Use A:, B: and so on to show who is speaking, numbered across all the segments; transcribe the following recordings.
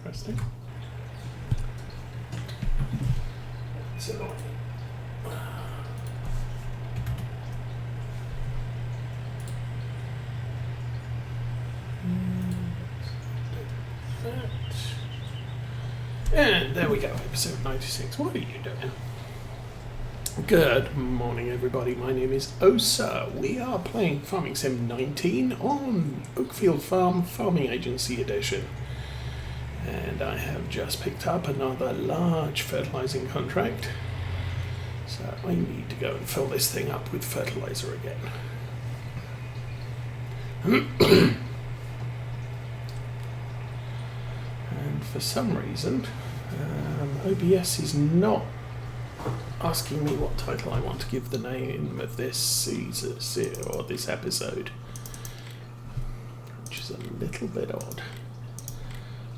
A: interesting. It's annoying. And there we go, episode 96. What are you doing? Good morning, everybody. My name is Osa. We are playing Farming Sim 19 on Oakfield Farm Farming Agency Edition. And I have just picked up another large fertilizing contract. So I need to go and fill this thing up with fertilizer again. And for some reason, OBS is not asking me what title I want to give the name of this season or this episode, which is a little bit odd.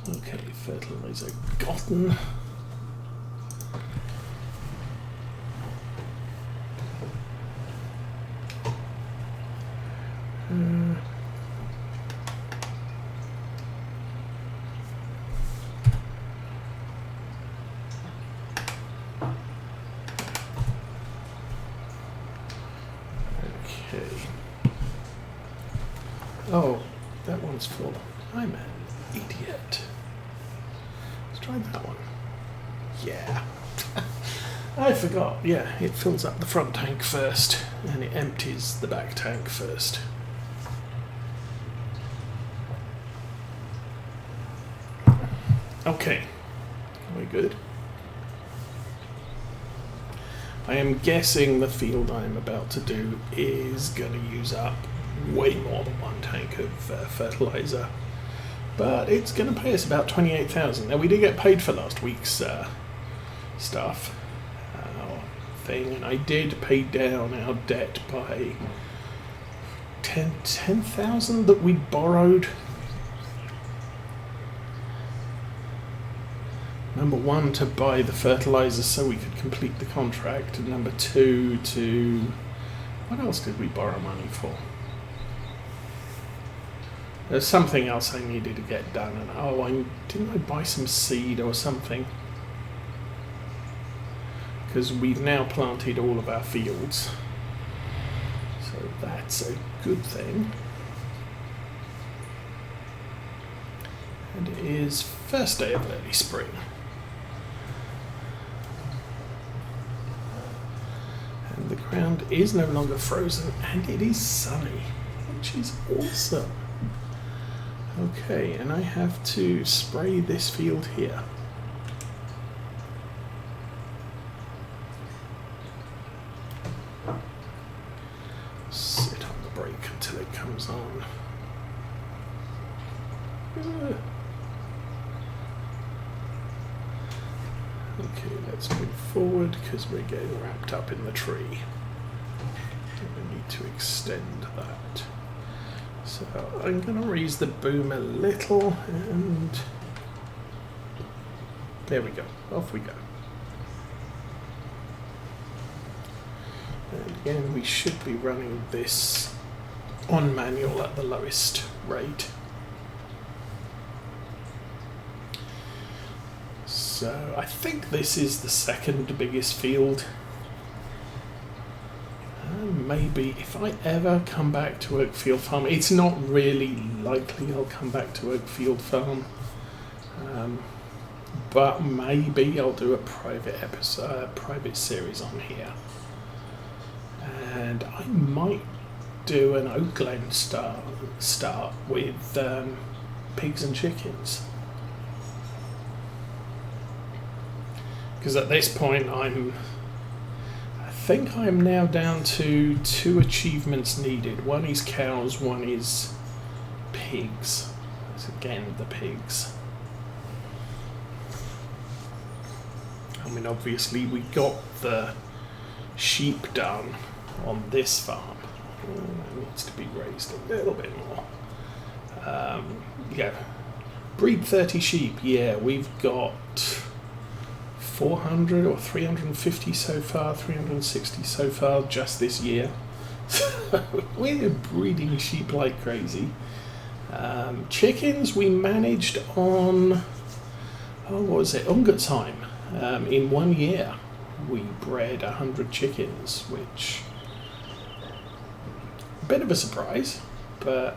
A: Okay, fertilizer gotten. Oh, that one's full. I'm an idiot. Let's try that one. Yeah. I forgot. Yeah, it fills up the front tank first, and it empties the back tank first. Okay. Are we good? I am guessing the field I'm about to do is going to use up way more than one tank of fertilizer, but it's going to pay us about 28,000. Now, we did get paid for last week's stuff thing, and I did pay down our debt by 10,000 that we borrowed. Number one, to buy the fertilizer so we could complete the contract, and number two, to... what else did we borrow money for? There's something else I needed to get done, and didn't I buy some seed or something? Because we've now planted all of our fields, so that's a good thing. And it is first day of early spring. And the ground is no longer frozen, and it is sunny, which is awesome. Okay, and I have to spray this field here. Sit on the brake until it comes on. Okay, let's move forward because we're getting wrapped up in the tree. We need to extend that. So I'm going to raise the boom a little, and there we go. Off we go. And again, we should be running this on manual at the lowest rate. So I think this is the second biggest field. Maybe if I ever come back to Oakfield Farm, it's not really likely I'll come back to Oakfield Farm, but maybe I'll do a private episode, private series on here, and I might do an Oakland start with pigs and chickens, because at this point I think I'm now down to 2 achievements needed. One is cows, one is pigs. That's again the pigs. I mean, obviously we got the sheep done on this farm. That needs to be raised a little bit more. Yeah, breed 30 sheep. Yeah, we've got 400 or 350 so far, 360 so far just this year. We're breeding sheep like crazy. Chickens we managed on what was it? Ungertheim. In 1 year, we bred 100 chickens, which a bit of a surprise, but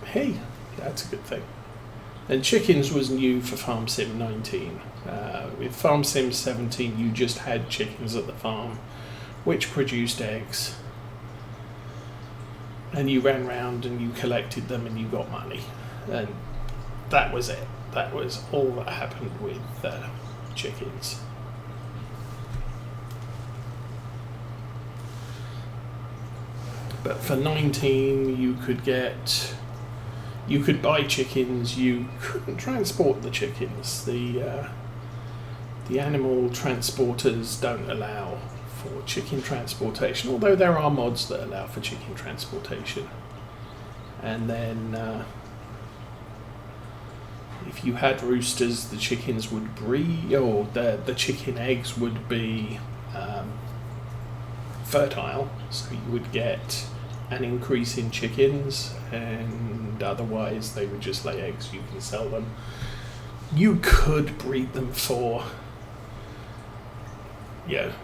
A: hey, that's a good thing. And chickens was new for Farm Sim 19. With Farm Sim 17, you just had chickens at the farm, which produced eggs. And you ran around and you collected them and you got money. And that was it. That was all that happened with chickens. But for 19, you could buy chickens. You couldn't transport the chickens. The animal transporters don't allow for chicken transportation, although there are mods that allow for chicken transportation. And then if you had roosters, the chickens would breed, or the chicken eggs would be fertile, so you would get an increase in chickens, and otherwise they would just lay eggs. You can sell them. You could breed them for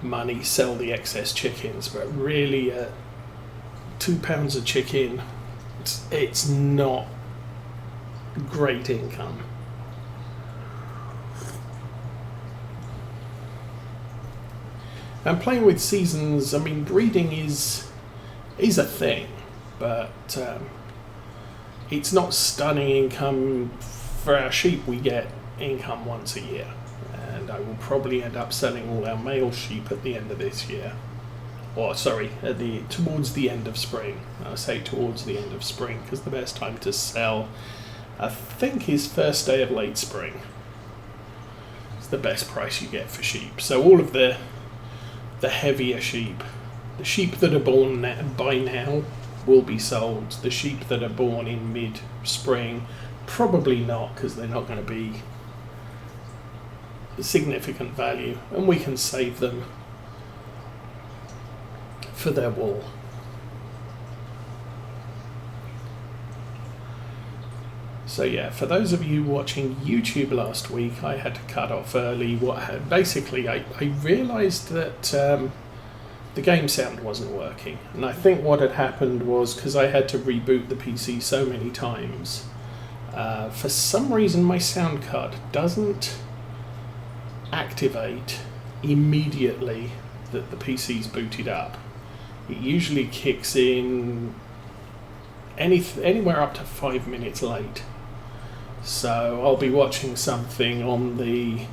A: money, sell the excess chickens, but really £2 a chicken, it's not great income. And playing with seasons, I mean, breeding is a thing, but it's not stunning income. For our sheep, we get income once a year, and I will probably end up selling all our male sheep at the end of this year. Or sorry, towards the end of spring. I say towards the end of spring because the best time to sell, I think, is first day of late spring. It's the best price you get for sheep. So all of the heavier sheep, the sheep that are born by now, will be sold. The sheep that are born in mid-spring, probably not, because they're not going to be significant value, and we can save them for their wool. So yeah, for those of you watching YouTube last week, I had to cut off early. Basically, I realised that the game sound wasn't working, and I think what had happened was because I had to reboot the PC so many times, for some reason my sound card doesn't activate immediately that the PC's booted up. It usually kicks in anywhere up to 5 minutes late. So I'll be watching something on the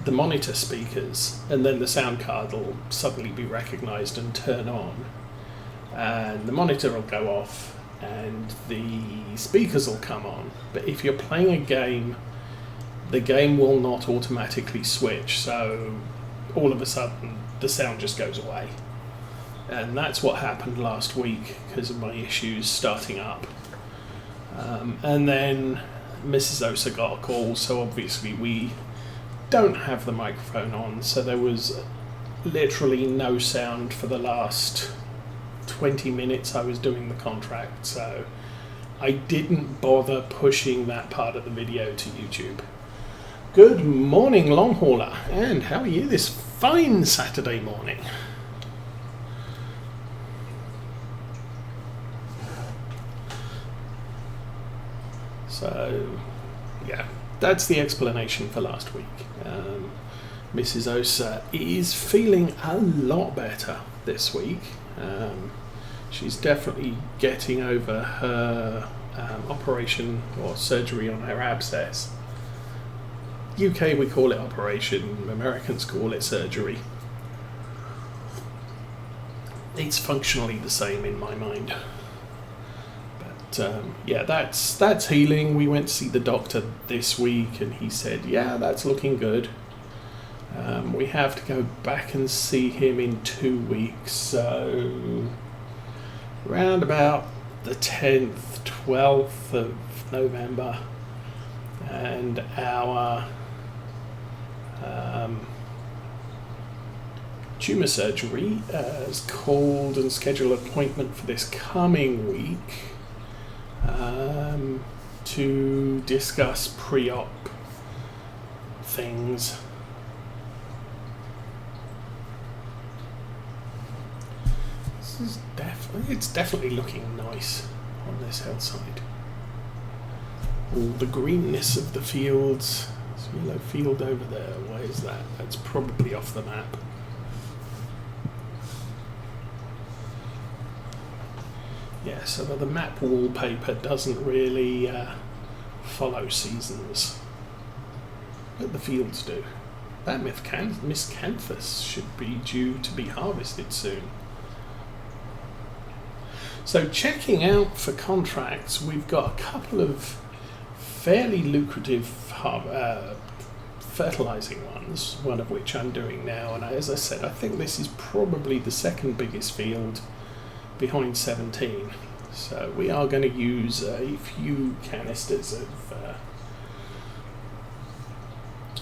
A: monitor speakers, and then the sound card will suddenly be recognised and turn on, and the monitor will go off and the speakers will come on. But if you're playing a game, the game will not automatically switch, so all of a sudden the sound just goes away. And that's what happened last week because of my issues starting up. And then Mrs. Osa got a call, so obviously we don't have the microphone on, so there was literally no sound for the last 20 minutes I was doing the contract, so I didn't bother pushing that part of the video to YouTube. Good morning, long hauler, and how are you this fine Saturday morning? So, yeah, that's the explanation for last week. Mrs. Osa is feeling a lot better this week. She's definitely getting over her operation or surgery on her abscess. UK we call it operation, Americans call it surgery. It's functionally the same in my mind. Yeah, that's healing. We went to see the doctor this week and he said, yeah, that's looking good. We have to go back and see him in 2 weeks, so around about the 10th, 12th of November, and our tumour surgery is called and scheduled an appointment for this coming week to discuss pre-op things. It's definitely looking nice on this hillside. All the greenness of the fields. There's a yellow field over there. Why is that? That's probably off the map. Yeah, so the map wallpaper doesn't really follow seasons, but the fields do. That miscanthus should be due to be harvested soon. So checking out for contracts, we've got a couple of fairly lucrative fertilizing ones, one of which I'm doing now, and as I said, I think this is probably the second biggest field behind 17. So we are going to use a few canisters of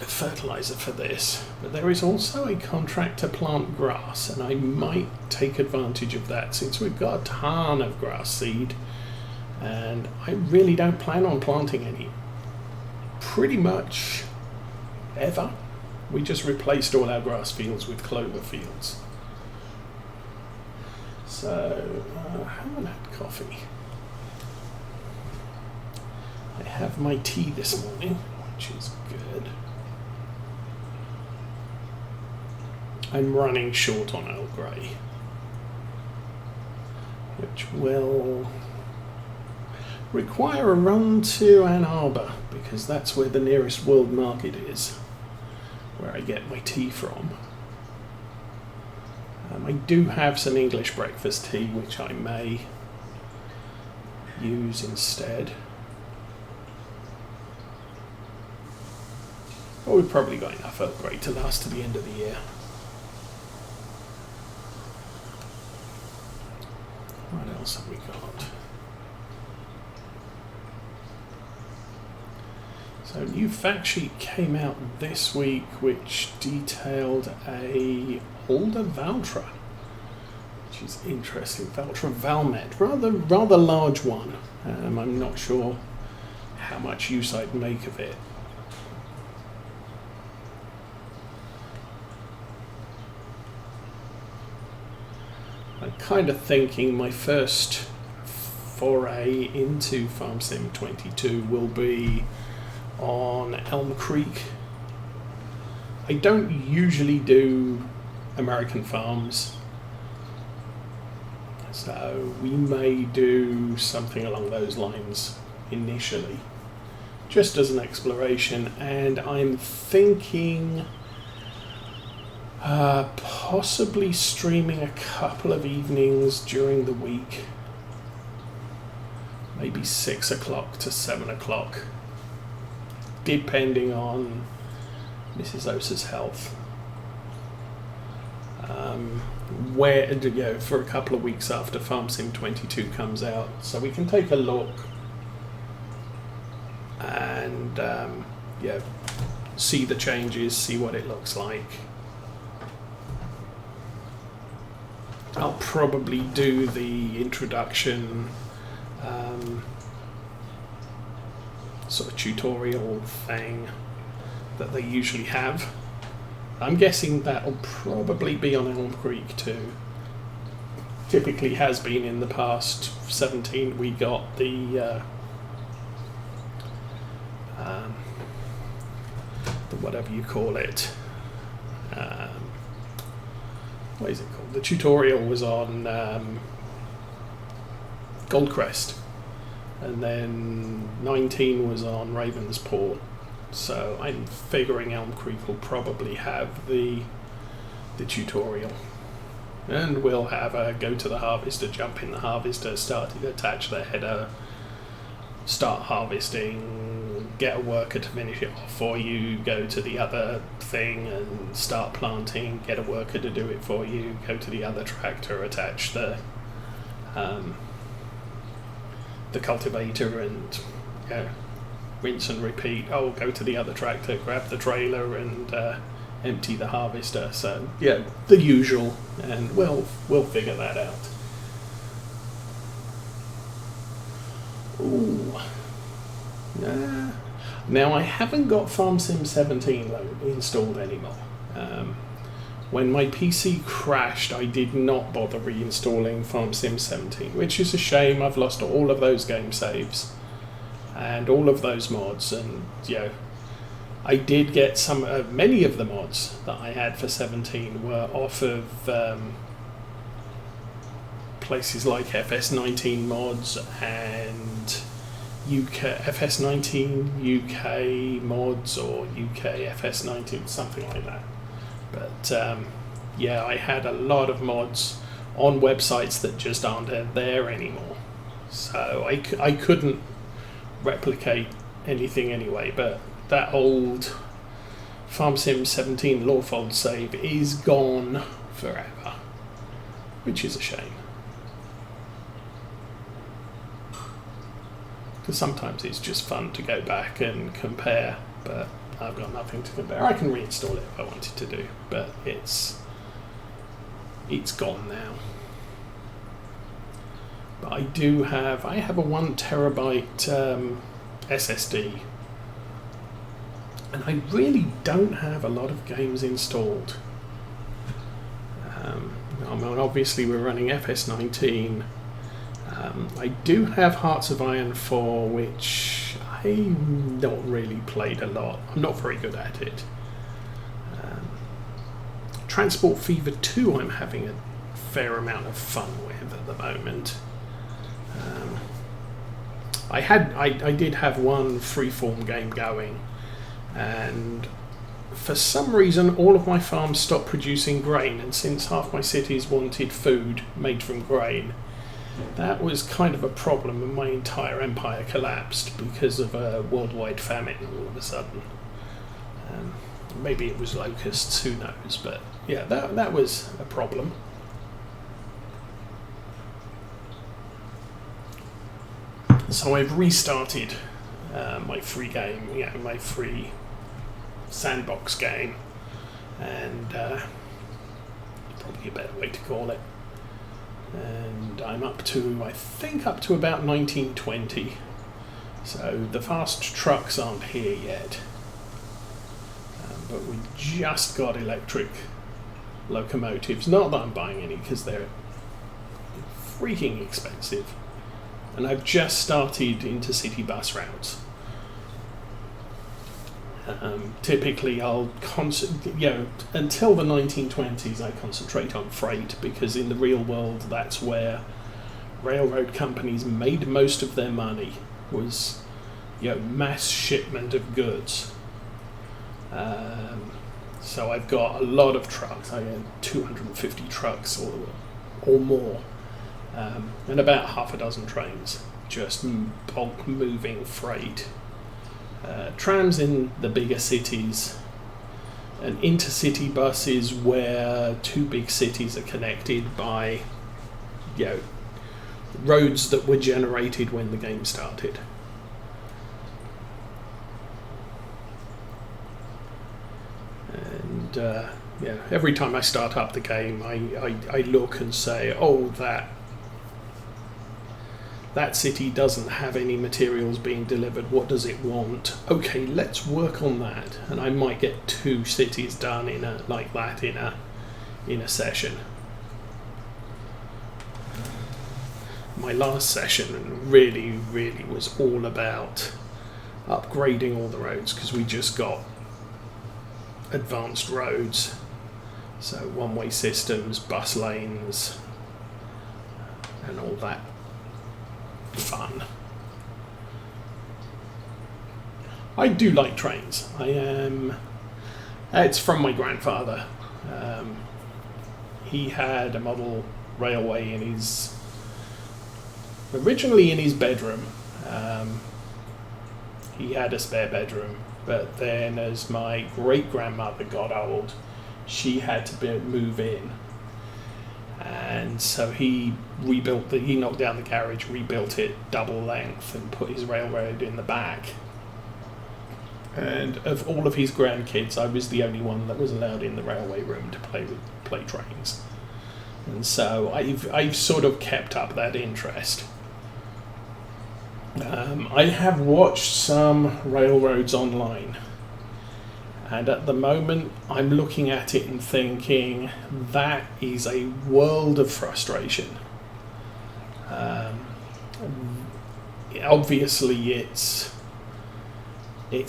A: fertilizer for this, but there is also a contract to plant grass, and I might take advantage of that since we've got a ton of grass seed, and I really don't plan on planting any pretty much ever. We just replaced all our grass fields with clover fields. So I haven't had coffee. I have my tea this morning, which is good. I'm running short on Earl Grey, which will require a run to Ann Arbor, because that's where the nearest world market is, where I get my tea from. I do have some English breakfast tea, which I may use instead. But we've probably got enough Earl Grey to last to the end of the year. What else have we got? So a new fact sheet came out this week which detailed a older Valtra, which is interesting. Valtra Valmet, rather large one. I'm not sure how much use I'd make of it. I'm kind of thinking my first foray into Farm Sim 22 will be on Elm Creek. I don't usually do American farms, so we may do something along those lines initially, just as an exploration, and I'm thinking possibly streaming a couple of evenings during the week, maybe 6 o'clock to 7 o'clock, depending on Mrs. Osa's health. For a couple of weeks after Farm Sim 22 comes out, so we can take a look and see the changes, see what it looks like. I'll probably do the introduction sort of tutorial thing that they usually have. I'm guessing that'll probably be on Elm Creek too. Typically has been in the past. 17 we got the whatever you call it. What is it called? The tutorial was on Goldcrest, and then 19 was on Raven's Paw. So I'm figuring Elm Creek will probably have the tutorial, and we'll have a go to the harvester, jump in the harvester, start to attach the header, start harvesting, get a worker to finish it off for you, go to the other thing and start planting, get a worker to do it for you, go to the other tractor, attach the cultivator, and rinse and repeat. Oh, go to the other tractor, grab the trailer, and empty the harvester. So yeah, the usual, and we'll figure that out. Ooh, Now, I haven't got Farm Sim 17 installed anymore. When my PC crashed, I did not bother reinstalling Farm Sim 17, which is a shame. I've lost all of those game saves and all of those mods, and I did get many of the mods that I had for 17 were off of places like FS19 mods and FS19 UK mods, or UK FS19, something like that. But I had a lot of mods on websites that just aren't there anymore, so I couldn't replicate anything anyway. But that old Farm Sim 17 Lawfold save is gone forever, which is a shame. Because sometimes it's just fun to go back and compare, but I've got nothing to compare. I can reinstall it if I wanted to do, but it's gone now. But I have a 1 terabyte SSD, and I really don't have a lot of games installed. Obviously we're running FS19. I do have Hearts of Iron 4, which I've not really played a lot. I'm not very good at it. Transport Fever 2 I'm having a fair amount of fun with at the moment. I did have one freeform game going, and for some reason all of my farms stopped producing grain, and since half my cities wanted food made from grain, that was kind of a problem, and my entire empire collapsed because of a worldwide famine all of a sudden. Maybe it was locusts, who knows, but yeah, that was a problem. So I've restarted my free game, my free sandbox game, and probably a better way to call it. And I'm I think up to about 1920. So the fast trucks aren't here yet, but we just got electric locomotives. Not that I'm buying any, because they're freaking expensive. And I've just started intercity bus routes. Typically I'll until the 1920s I concentrate on freight, because in the real world that's where railroad companies made most of their money, was mass shipment of goods. So I've got a lot of trucks. I have 250 trucks or more, and about half a dozen trains, just bulk moving freight. Trams in the bigger cities, and intercity buses where two big cities are connected by roads that were generated when the game started. And every time I start up the game, I look and say, oh, that city doesn't have any materials being delivered. What does it want? Okay, let's work on that. And I might get 2 cities done in a session. My last session really was all about upgrading all the roads, because we just got advanced roads, so one-way systems, bus lanes, and all that fun. I do like trains. It's from my grandfather. He had a model railway originally in his bedroom. He had a spare bedroom, but then as my great-grandmother got old, she had to move in. And so he knocked down the garage, rebuilt it double length, and put his railroad in the back. And of all of his grandkids, I was the only one that was allowed in the railway room to play trains. And so I've sort of kept up that interest. I have watched some Railroads Online, and at the moment I'm looking at it and thinking that is a world of frustration. Obviously it's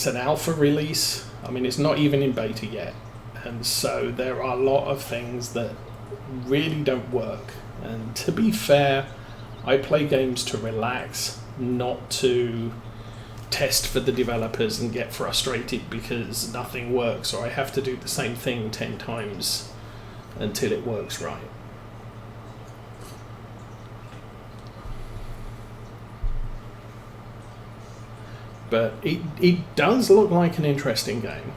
A: an alpha release. I mean, it's not even in beta yet, and so there are a lot of things that really don't work. And to be fair, I play games to relax, not to test for the developers and get frustrated because nothing works, or I have to do the same thing 10 times until it works right. But it does look like an interesting game.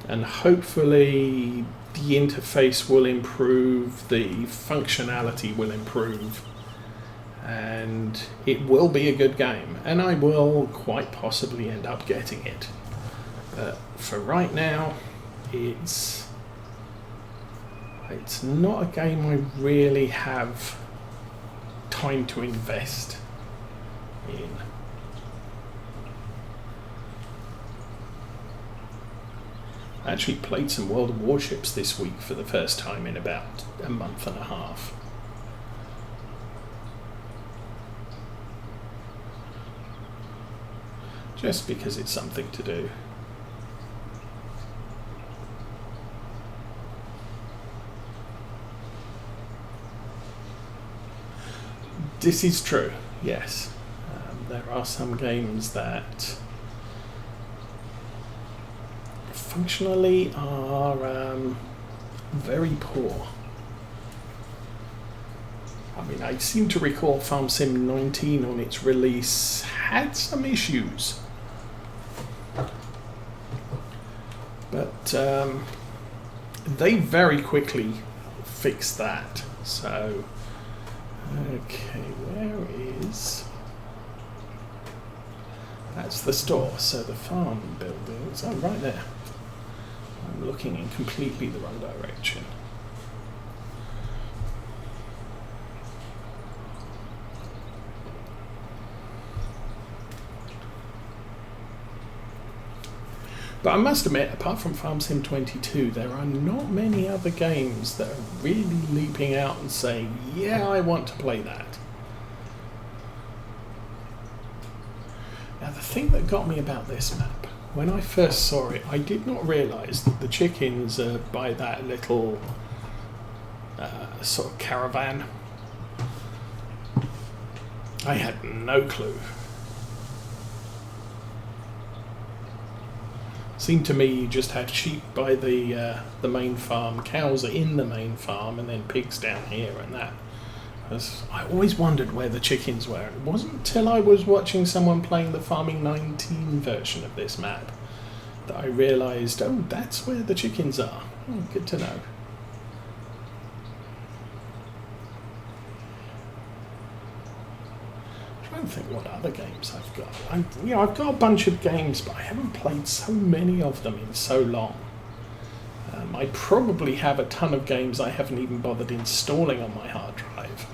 A: And hopefully the interface will improve, the functionality will improve, and it will be a good game, and I will quite possibly end up getting it. But for right now, it's not a game I really have time to invest in. I actually played some World of Warships this week for the first time in about a month and a half. Just because it's something to do. This is true, yes. There are some games that functionally are very poor. I mean, I seem to recall FS19 on its release had some issues. But they very quickly fixed that. So, okay, where is... That's the store, so the farm buildings are right there. I'm looking in completely the wrong direction. But I must admit, apart from Farm Sim 22, there are not many other games that are really leaping out and saying, yeah, I want to play that. Now, the thing that got me about this map, when I first saw it, I did not realise that the chickens are by that little sort of caravan. I had no clue. Seemed to me you just had sheep by the main farm, cows are in the main farm, and then pigs down here and that. I always wondered where the chickens were. It wasn't until I was watching someone playing the FS19 version of this map that I realised, oh, that's where the chickens are. Oh, good to know. I'm trying to think what other games I've got. I've got a bunch of games, but I haven't played so many of them in so long. I probably have a ton of games I haven't even bothered installing on my hard drive.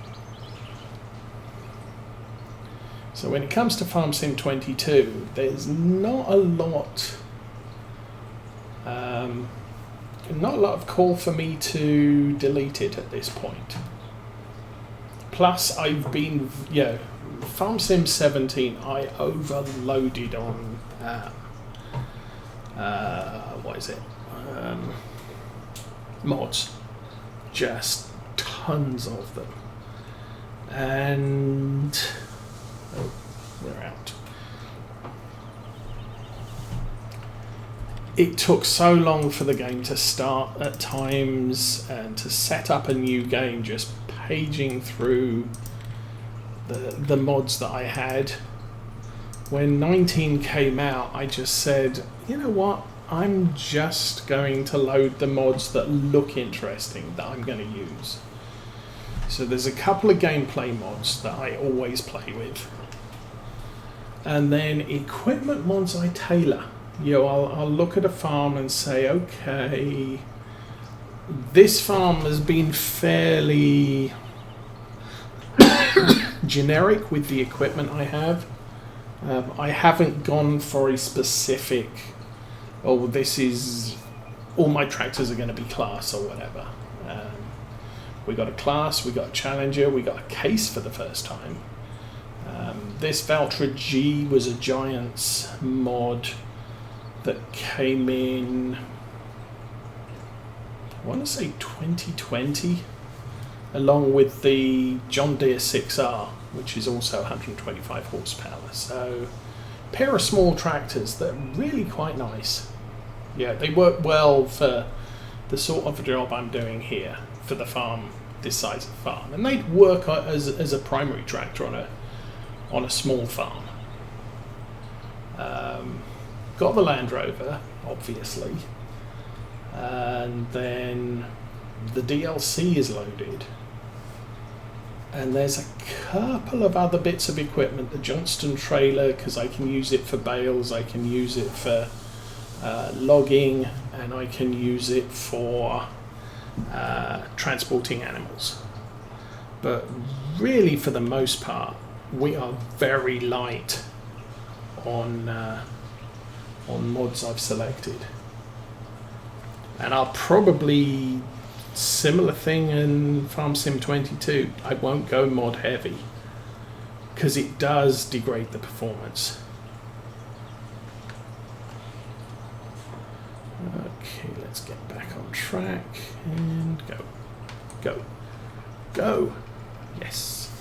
A: So when it comes to Farm Sim 22, there's not a lot of call for me to delete it at this point. Plus, I've been, Farm Sim 17, I overloaded on, mods. Just tons of them. And, we're out. It took so long for the game to start at times, and to set up a new game, just paging through the mods that I had. When 19 came out, I just said, you know what, I'm just going to load the mods that look interesting that I'm going to use. So there's a couple of gameplay mods that I always play with. And then equipment mods I tailor. I'll look at a farm and say, okay, this farm has been fairly generic with the equipment I have. I haven't gone for a specific, oh, this is, all my tractors are going to be class or whatever. We got a class, we got a challenger, we got a case for the first time. This Valtra G was a Giants mod that came in, I want to say 2020, along with the John Deere 6R, which is also 125 horsepower. So, a pair of small tractors that are really quite nice. Yeah, they work well for the sort of job I'm doing here for the farm, this size of farm, and they'd work as a primary tractor on a small farm. Got the Land Rover, obviously, and then the DLC is loaded, and there's a couple of other bits of equipment. The Johnston trailer, because I can use it for bales, I can use it for logging, and I can use it for transporting animals. But really, for the most part, we are very light on mods I've selected, and I'll probably similar thing in Farm Sim 22. I won't go mod heavy because it does degrade the performance. Okay, let's get back on track and go. Yes.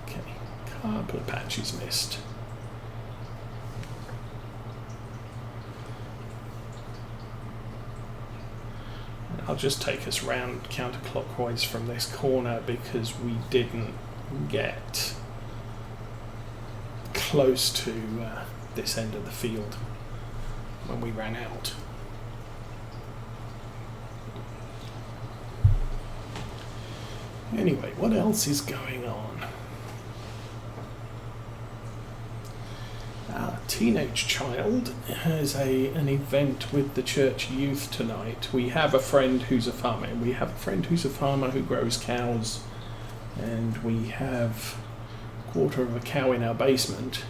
A: Okay, couple of patches missed. And I'll just take us round counterclockwise from this corner because we didn't get close to this end of the field when we ran out. Anyway, what else is going on? Our teenage child has an event with the church youth tonight. We have a friend who's a farmer. Who grows cows, and we have a quarter of a cow in our basement,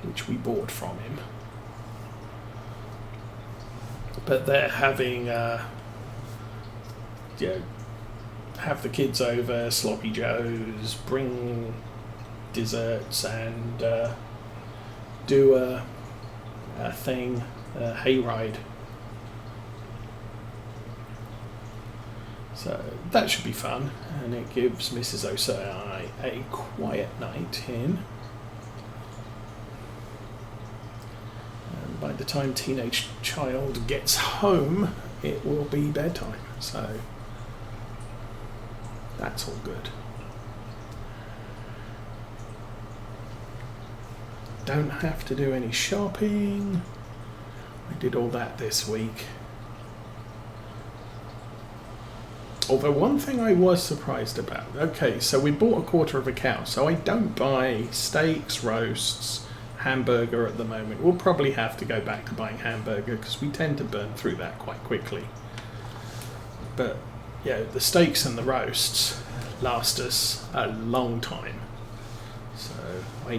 A: which we bought from him. But they're having, have the kids over, sloppy joes, bring desserts, and do a hayride. So that should be fun, and it gives Mrs. Osai a quiet night in. And by the time teenage child gets home, it will be bedtime. So that's all good. Don't have to do any shopping. I did all that this week. Although one thing I was surprised about. Okay, so we bought a quarter of a cow, so I don't buy steaks, roasts, hamburger at the moment. We'll probably have to go back to buying hamburger because we tend to burn through that quite quickly. But yeah, the steaks and the roasts last us a long time. So I